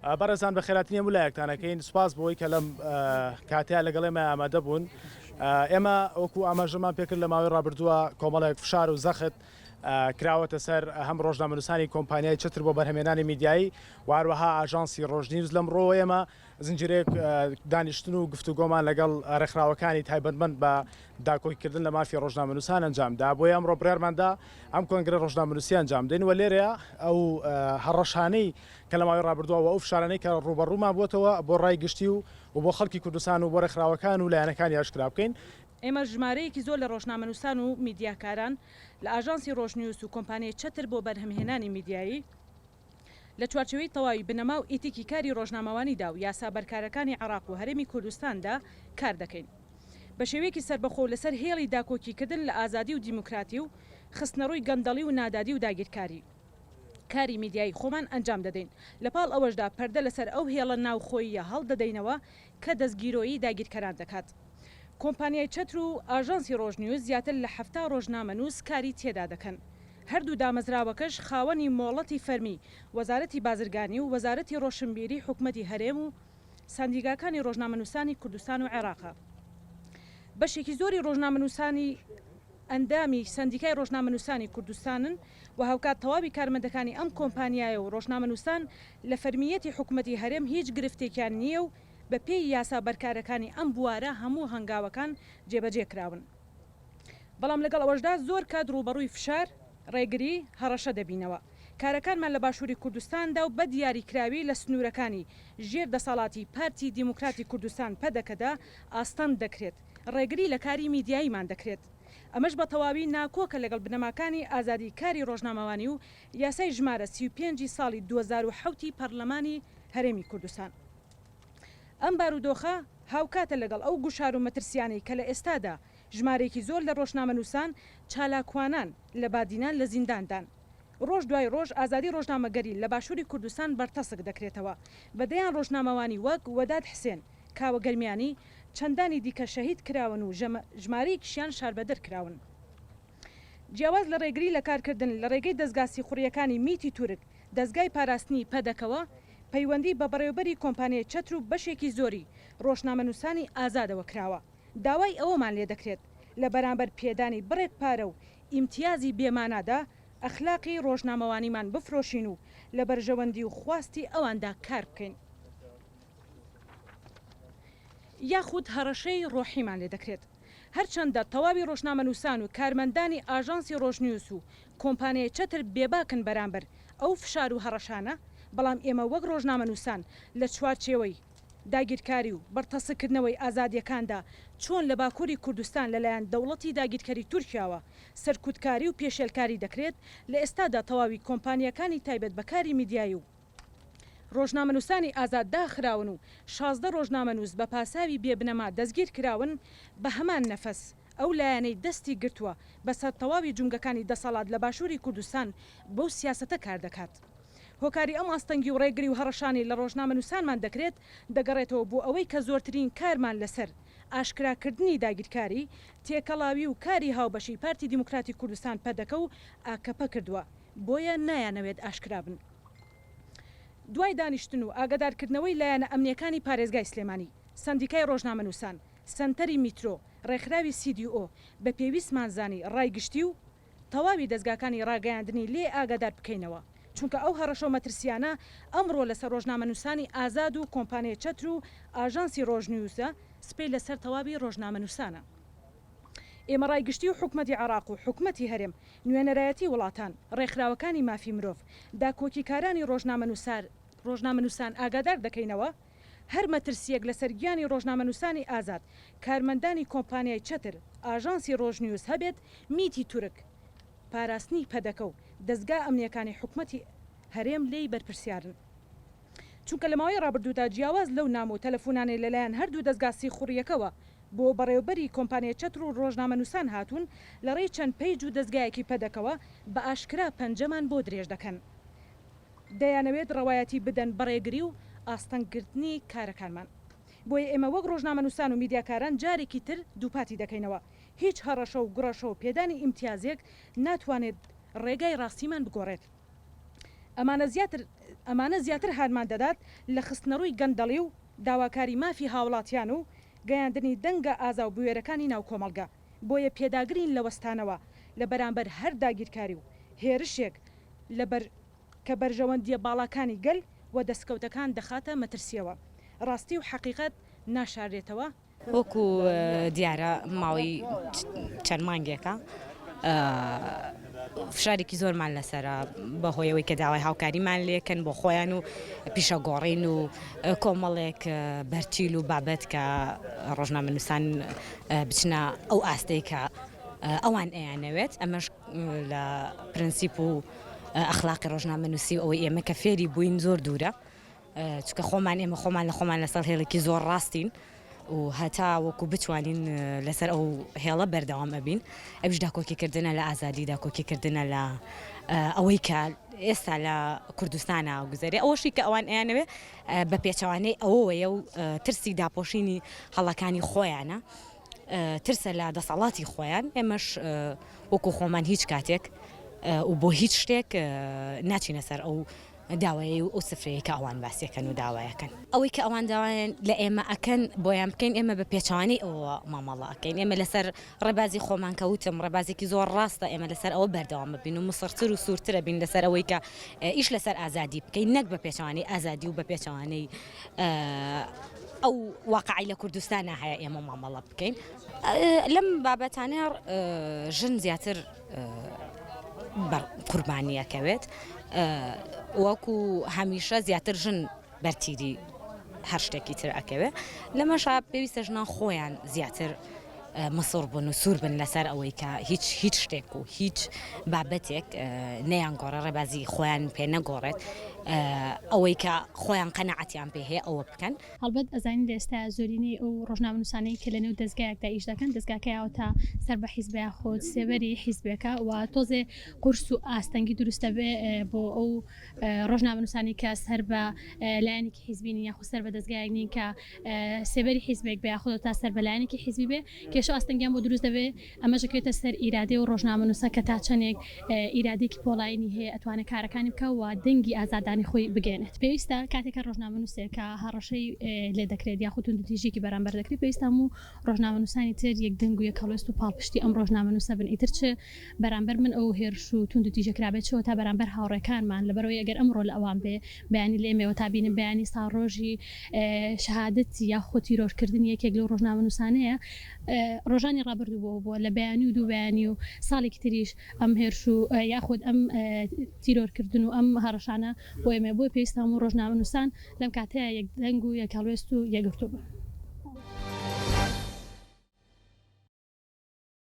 بەڕێزان بە خێراتنیە ویلایەکتانەکەین سوپاس بۆی کە لەم کاتیا لەگەڵێمە ئامادە بوون. ئێمە وەکو ئاماژەمان پێکرد لە ماوەی ڕابردووە کۆمەڵێک فشار و زەخت کراوەتە سەر هەم ڕۆژنامەنووسانی کۆمپانیای چتر بۆ بەرهەمێنانی میدیایی و هەروەها ئاژانسی ڕۆژنیوز لەمڕۆ ئێمە زنجیرەیەک دانیشتن و گفتوگۆمان لەگەڵ ڕێکخراوەکانی تایبەتمەند بە داکۆکردن لە مافی ڕۆژنامەنووسان ئەنجامدا. بۆیە ئەمڕۆ بڕێرماندا ئەم کۆنگرە ڕۆژنامەنووسی ئەنجام دێن و لێرەیە ئەو هەڕەشانەی کە لە ماوەی ڕابردووە ئەو فشارانەی کە ڕوبەڕوومان بووەتەوە بۆ ڕای گشتی و بۆ خەڵکی کوردستان و بۆ ڕێکخراوەکان و لایەنەکانی ئاشکرا بکەین. ئێمە ژمارەیەکی زۆر لە ڕۆژنامەنووسان و میدیاکاران لە ئاژانسی ڕۆژنیوس و کۆمپانیای چتر بۆ بەرهەمهێنانی میدیایی لە چوارچەوەی تەواوی بنەما و ئیتیکی کاری ڕۆژنامەوانیدا و یاسا بەرکارەکانی عێراق و هەرێمی کوردستاندا کار دەکەین. بە شێوەیەکی سربەخۆ لەسەر هێڵی داکۆکیکردن لە ئازادی و دیموکراتی و خستنەڕووی گەندەڵی و نادادی و داگیرکاری کاری میدیایی خۆمان ئەنجام دەدەین. لەپاڵ ئەوەشدا پەردە لەسەر ئەو هێڵە ناوخۆییە هەڵدەدەینەوە کە دەستگیرۆیی داگیرکەران دەکات. کۆمپانیای چتر و ئاژانسی ڕۆژنیوز زیاتر لە 70 ڕۆژنامەنووس کاری تێدا دەکەن. هەردوو دامەزراوەکەش خاوەنی مۆڵەتی فەرمی وەزارەتی بازرگانی و وەزارەتی ڕۆشنبیری حکومەتی هەرێم و ساندیگاکانی ڕۆژنامەنووسانی کوردستان و عێراقە. بەشێکی زۆری ڕۆژنامەنووسانی ئەندامی سندیکای ڕۆژنامەنووسانی کوردستانن و هاوکات تەواوی کارمەندەکانی ئەم کۆمپانیایە و ڕۆژنامەنووسان لە فەرمیەتی حکومەتی هەرێم هیچ گرفتێکیان نییە و بە پێی یاسا بەرکارەکانی ئەم بوارە هەموو هەنگاوەکان جێبەجێ کراون. بەڵام لەگەڵ ئەوەشدا زۆر کات ڕوبەڕووی فشار، ڕێگری، هەڕەشە دەبینەوە. کارەکانمان لە باشووری کوردستاندا و بە دیاریکراوی لە سنوورەکانی ژێر دەسەڵاتی پارتی دیموکراتی کوردستان پەدەکەدا ئاستان دەکرێت. ڕێگری لە کاری میدیاییمان دەکرێت. ئەمەش بە تەواوی ناکۆکە لەگەڵ بنەماکانی ئازادی کاری ڕۆژنامەوانی و یاسای ژمارە 35 ساڵی 2007 پەرلەمانی هەرێمی کوردستان. ئەم بارودۆخە هاوکاتە لەگەڵ ئەو گوشار و مەترسیانەی کە لە ئێستادا ژمارێکی زۆر لە ڕۆژنامەنووسان چالاکوانان لە بادینان لە زینداندان. ڕۆژ دوای ڕۆژ ئازادی ڕۆژنامەگەری لە باشووری کوردستان بەرتەسک دەکرێتەوە. بەدەیان ڕۆژنامەوانی وەک وەداد حسێن، کاوە گەرمیانی، چەندانی دیکە شەهید کراون و ژمارەیەکیشیان شاربەدەر کراون. جیاواز لە ڕێگری لە کارکردن لە ڕێگەی دەستگاسی خوڕیەکانی میتی تورک دەستگای پاراستنی پەدەکەوە پەیوەندی بە بەڕێوەبەری کۆمپانیای چتر و بەشێکی زۆری ڕۆژنامەنووسانی ئازادەوە کراوە. داوای ئەوەمان لێ دەکرێت لە بەرامبەر پێدانی بڕێک پارە و ئیمتیازی بێمانادا ئەخلاقی ڕۆژنامەوانیمان بفرۆشین و لە بەرژەوەندی و خواستی ئەواندا کار بکەین. یاخود هەڕەشەی ڕۆحیمان لێ دەکرێت. هەرچەندە تەواوی ڕۆژنامەنووسان و کارمەندانی ئاژانسی ڕۆژنیوس و کۆمپانیای چتر بێباکن بەرامبەر ئەو فشار و هەڕەشانە، بەڵام ئێمە وەک ڕۆژنامەنووسان لە چوارچێوەی داگیرکاری و بەرتەسکردنەوەی ئازادیەکاندا چۆن لە باکووری کوردستان لەلایەن دەوڵەتی داگیرکەری تورکیاوە سەرکوتکاری و پێشێلکاری دەکرێت، لە ئێستادا تەواوی کۆمپانیەکانی تایبەت بەکاری میدیایی و ڕۆژنامەنووسانی ئازاد داخراون و 16 ڕۆژنامەنووس بە پاساوی بێبنەما دەستگیر کراون. بە هەمان نەفەس ئەو لایەنەی دەستی گرتووە بەسەر تەواوی جونگەکانی دەسەڵات لە باشووری کوردستان بەو سیاسەتە کار دەکات. هۆکاری ئەم ئاستەنگی و ڕێگری و هەڕەشانی لە ڕۆژنامەنووسانمان دەکرێت دەگەڕێتەوە بۆ ئەوەی کە زۆرترین کارمان لەسەر ئاشکراکردنی داگیرکاری، تێکەڵاوی و کاری هاوبەشی پارتی دیموکراتی کوردستان پەدەکە و ئاکەپە کردووە، بۆیە نایانەوێت ئاشکرا بن. دوای دانیشتن و ئاگادارکردنەوەی لایەنە ئەمنیەکانی پارێزگای سلێمانی، سندیکای ڕۆژنامەنووسان، سنتەری میترۆ، ڕێکخراوی CDO بە پێویستمانزانی ڕایگشتی و تەواوی دەستگاکانی ڕاگەیاندنی لێ ئاگادار بکەینەوە، چونکە ئەو هەڕەشە و مەترسیانە ئەمڕۆ لەسەر ڕۆژنامەنووسانی ئازاد و کۆمپانیای چتر و ئاژانسی ڕۆژنیوسە سپەی لەسەر تەواوی ڕۆژنامەنووسانە. ئێمە ڕایگشتی و حکومەتی عێراق و حکومەتی هەرێم، نوێنەرایەتی وڵاتان، ڕێکخراوەکانی مافی مرۆڤ، داکۆکیکارانی ڕۆژنامەنووسان ئاگادار دەکەینەوە هەر مەترسیەک لە سەرگیانی ڕۆژنامەنووسانی ئازاد، کارمەندانی کۆمپانیای چتر، ئاژانسی ڕۆژنیوس هەبێت، میتی تورک، پاراستنی پەدەکە و دەستگا ئەمنیەکانی حکومەتی هەرێم لێی بەرپرسیارن. چونکە لە ماوەی ڕابردوودا جیاواز لەو نام و تەلەفۆنانەی لەلایەن هەردوو دەستگاسی خوڕیەکەوە بۆ بەڕێوەبەری کۆمپانیای چتر و ڕۆژنامەنووسان هاتوون، لە ڕێی چەند پەیج و دەستگایەکی پەدەکەوە بە ئاشکرا پەنجەمان بۆ درێژ دەکەن. دەیانەوێت ڕەوایەتی بدەن بەڕێگری و ئاستەنگرتنی کارەکانمان. بۆیە ئێمە وەک ڕۆژنامەنووسان و میدیاکاران جارێکی تر دووپاتی دەکەینەوە. هیچ هەڕەشە و گڕەشە و پێدانی ئیمتیازێک ناتوانێت ڕێگای ڕاستیمان بگۆڕێت. ئەمانە زیاتر ئەمانە زیاتر هارمان دەدات لە خستنەڕووی گەندەڵی و داواکاری مافی هاوڵاتیان و گەیاندنی دەنگە ئازا و بوێرەکانی ناو کۆمەلگا بۆیە پێداگرین لە وەستانەوە لە بەرامبەر هەر داگیرکاری و هێرشێک کە بەرژەوەندیە باڵاکانی گەل و دەستکەوتەکان دەخاتە مەترسیەوە ڕاستی و حەقیقەت ناشارێتەوە. وەکو دیارە ماوەی چەند مانگێکە فشارێکی زۆرمان لەسرە بەهۆیەوەی کە داوای هاوکاریمان لێکەن بۆ خۆیان و پیشەگۆڕین و کۆمەڵێک بەرچیل و بابەت کە ڕۆژنامەنووسان بچنە ئەو ئاستەی کە ئەوان ئەیانەوێت ئەمەش لە پرەنسیپ و ئەخلاقی ڕۆژنامەنووسی ئەوەی ئێمە کە فێری بووین زۆر دوورە چونکە ئێمە خۆمان لە خۆمان لەسەر هێڵێکی زۆر ڕاستین و هەتا وەکو بتوانین لەسەر ئەو هێڵە بەردەوام ئەبین ئەویش داکۆکیکردنە لە ئازادی داکۆکیکردنە لە ئەوەی کە ئێستا لە کوردستانە گوزەری ئەوەشی کە ئەوان ئەیانەوێ بە پێچەوانەی ئەوەیە و ترسی داپۆشینی هەڵەکانی خۆیانە ترسە لە دەسەڵاتی خۆیان ئێمەش وەکو خۆمان هیچ کاتێک و بۆ هیچ شتێک ناچینە سەر ئەو داوای و ئەو سفرەیە کە ئەوان باسیەکەن و داوایەکەن ئەوەی کە ئەوان داوایان لە ئێمە ئەکەن بۆیان بکەین ئێمە بە پێچوانی ئەوە مامەڵە ئەەکەین ئێمە لەسەر ڕێبازی خۆمان کەوتم ڕێبازێکی زۆر ڕاستە ئێمە لەسەر ئەوە بەردەوام ببین و مسڕتر و سوورترە بین لەسەر ئەوەی کە ئیش لەسەر ئازادی بکەین نەک بە پێچوانی ئازادی و بە پێچوانەی ئەو واقعی لە کوردستانە هەیە ئێمە مامەڵە بکەین لەم بابەتانە ژن زیاتر قوربانیەکەوێت وەکو هەمیشە زیاتر ژن بەرتیری هەر شتێکی تر ئەکەوێ لەمەشا پێویستە ژنان خۆیان زیاتر مەسوور بوون و سوور بن لەسەر ئەوەی کە هیچ شتێک و هیچ بابەتێک نەیان گۆڕە ڕێبازی خۆیان پێ نەگۆڕێت ئەوەی کە خۆیان قەنەعەتیان پێ هەیە ئەوە بکەن هەڵبەت ئەزانین لە ئێستا زۆرینەی ئەو ڕۆژنامەنووسانەی کە لەنێو دەستگایەکدا ئیش دەکەن دەستگاکەیەوە تا سەر بە حیزبیا خۆت سێوەری حیزبەکە و تۆزێ قورس و ئاستەنگی دروستە بێ بۆ ئەو ڕۆژنامەنووسانی کە سەر بە لایەنێکی حیزبینی یاخود سەر بە دەستگایەک نین کە سێوەری حیزبێک بێ یاخود تا سەر بە لایەنێکی حیزبی بێ کێشە ئاستەنگیان بۆ دروست دەبێ ئەمەژەکەوێتە سەر ئیرادەی و ڕۆژنامەنووسە کە تا چەندێک ئیرادێکی پۆڵاینی هەیە ئەتوانێت کارەکانی بکە و دەنگی ئازادانی خۆی بگەێنێت پێویستە کاتێکە ڕۆژنامەنووسێک کە هەڕەشەی لێ دەکرێت یاخود توندوتیژێکی بەرامبەر دەکرێت پێویستە و ڕۆژنامەنووسانی تر یەک دەنگ و یەک هەڵوێست و پاڵپشتی ئەم ڕۆژنامەنووسە بن ئیتر چ بەرامبەر من ئەو هێرش و توندوتیژەکرابێتەوە تا بەرامبەر هاوڕێکانمان لەبەرەوەی ئەگەر ئەمڕۆ لە ئەوان بێ بەیانی لێمەوە تا بینم بەیانی ساڕۆژی شەهادەتی یاخود تیرۆرکردن یەکێک لەو ڕۆژنامەنووسانەیە ڕۆژانی ڕابردوو بۆ لە بەیانی و دوو بەیانی و ساڵێکی تریش ئەم هێرش و یاخود ئەم تیرۆرکردن و ئەم هەڕەشانە بۆ ئێمە بۆی پێویستە هەموو ڕۆژنامەنووسان لەم کاتەیە یەک دەنگ و یەک هەڵوێست و یەکگرتووە.